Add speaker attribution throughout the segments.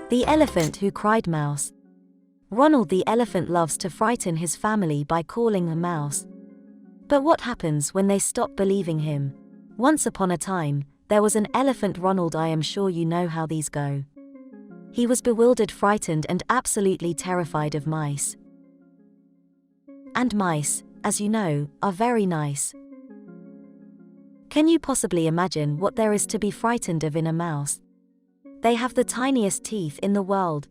Speaker 1: The Elephant Who Cried Mouse. Ronald the elephant loves to frighten his family by calling a mouse. But what happens when they stop believing him? Once upon a time, there was an elephant Ronald. I am sure you know how these go. He was bewildered, frightened, and absolutely terrified of mice. And mice, as you know, are very nice. Can you possibly imagine what there is to be frightened of in a mouse? They have the tiniest teeth in the world.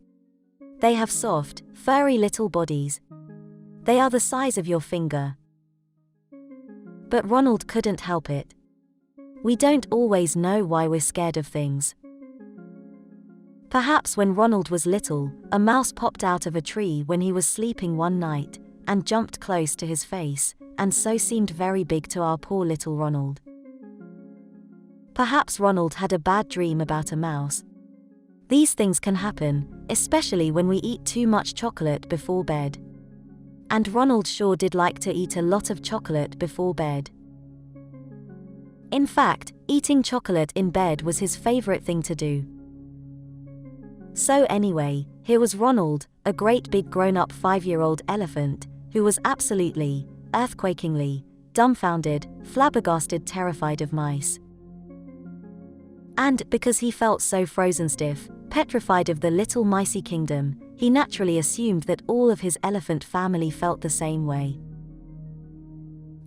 Speaker 1: They have soft, furry little bodies. They are the size of your finger. But Ronald couldn't help it. We don't always know why we're scared of things. Perhaps when Ronald was little, a mouse popped out of a tree when he was sleeping one night, and jumped close to his face, and so seemed very big to our poor little Ronald. Perhaps Ronald had a bad dream about a mouse. These things can happen, especially when we eat too much chocolate before bed. And Ronald sure did like to eat a lot of chocolate before bed. In fact, eating chocolate in bed was his favorite thing to do. So anyway, here was Ronald, a great big grown-up 5-year-old elephant, who was absolutely, earthquakingly, dumbfounded, flabbergasted, terrified of mice. And because he felt so frozen stiff, petrified of the little micey kingdom, he naturally assumed that all of his elephant family felt the same way.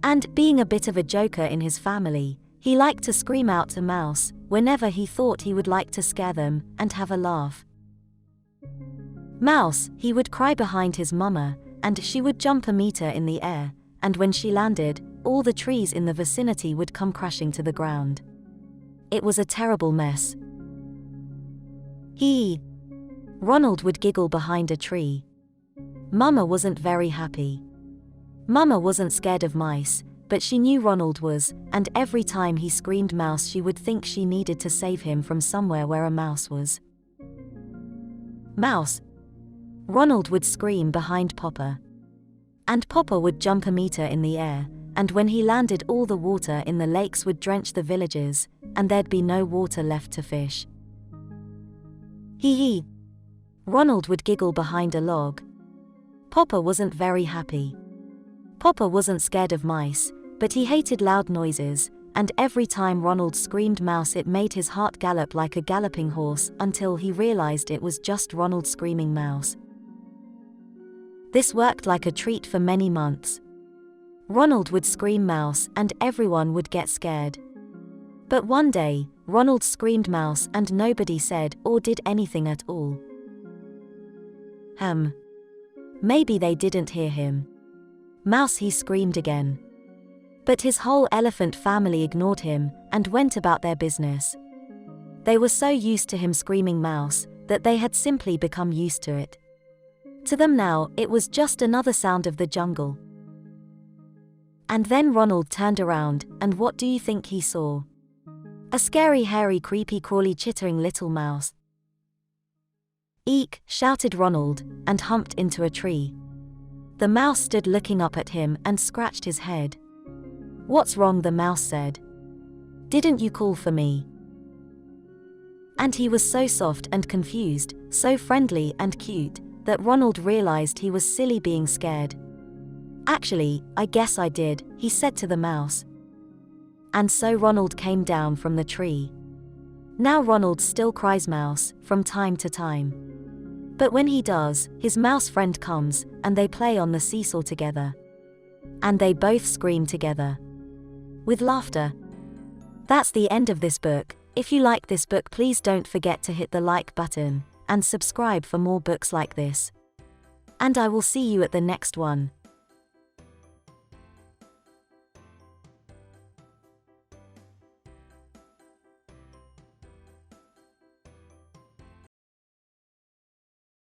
Speaker 1: And being a bit of a joker in his family, he liked to scream out to Mouse whenever he thought he would like to scare them and have a laugh. Mouse, he would cry behind his mama, and she would jump a meter in the air, and when she landed, all the trees in the vicinity would come crashing to the ground. It was a terrible mess. Ronald would giggle behind a tree. Mama wasn't very happy. Mama wasn't scared of mice, but she knew Ronald was, and every time he screamed mouse she would think she needed to save him from somewhere where a mouse was. Mouse! Ronald would scream behind Papa. And Papa would jump a meter in the air, and when he landed all the water in the lakes would drench the villages, and there'd be no water left to fish. Ronald would giggle behind a log. Papa wasn't very happy. Papa wasn't scared of mice, but he hated loud noises, and every time Ronald screamed mouse it made his heart gallop like a galloping horse until he realized it was just Ronald screaming mouse. This worked like a treat for many months. Ronald would scream mouse and everyone would get scared. But one day, Ronald screamed mouse and nobody said or did anything at all. Maybe they didn't hear him. Mouse, he screamed again. But his whole elephant family ignored him and went about their business. They were so used to him screaming mouse that they had simply become used to it. To them now, it was just another sound of the jungle. And then Ronald turned around, and what do you think he saw? A scary, hairy, creepy, crawly, chittering little mouse. "Eek!" shouted Ronald, and humped into a tree. The mouse stood looking up at him and scratched his head. "What's wrong?" the mouse said. "Didn't you call for me?" And he was so soft and confused, so friendly and cute, that Ronald realized he was silly being scared. "Actually, I guess I did," he said to the mouse. And so Ronald came down from the tree. Now Ronald still cries mouse from time to time. But when he does, his mouse friend comes, and they play on the seesaw together. And they both scream together. With laughter. That's the end of this book. If you like this book, please don't forget to hit the like button, and subscribe for more books like this. And I will see you at the next one.